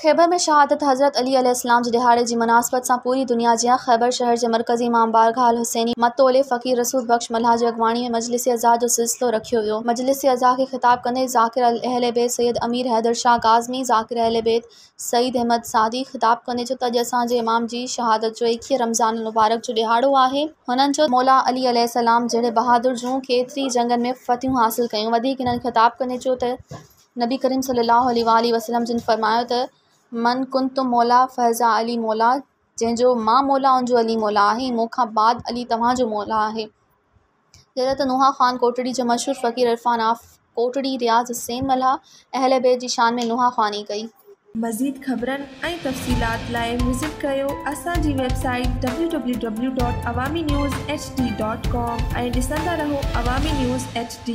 खैबर में शहादत हज़रत अली अलैहिस्सलाम जे दिहाड़े जी मुनासिबत सां पूरी दुनिया जियां खैबर शहर जे मरकज़ी इमाम बारगाह अल हुसैनी मतोले फ़कीर रसूल बख्श मल्हा जी अॻवाणी में मजलिस अज़ा जो सिलसिलो रखियो वियो। मजलिस अज़ा खे ख़िताब कंदे ज़ाकिर अहले बैत सैयद अमीर हैदर शाह काज़मी ज़ाकिर अहले बैत सईद अहमद सादी ख़िताब कंदे चयो त अॼु असांजे इमाम जी शहादत जो 21 रमज़ान मुबारक जो ॾिहाड़ो आहे। हुननि चयो मौला अली अलैहिस्सलाम जहिड़े बहादुर जूं केतिरी जंगनि में फ़तहियूं हासिल कयूं। वधीक हिननि ख़िताब कंदे चयो त नबी करीम सल्लल्लाहु अलैहि वसल्लम जिन फरमायो त मन कुंतु मौला फ़ज़ा अली मौला, जंहिंजो मां मौला उनजो अली मौला आहे। मूंखां बाद अली तव्हांजो मौला आहे। हज़रत नुहा ख़ान कोटड़ी जो मशहूर फ़कीर इरफ़ान आफ कोटड़ी रियाज़ हुसैन मल्हा अहले बैत जी शान में नुहा ख़ानी कई। मज़ीद ख़बरनि ऐं तफ़सीलात लाइ विज़िट कयो असांजी वेबसाइट www.awamiNewsHD.com ऐं ॾिसंदा रहो अवामी न्यूज़ HD।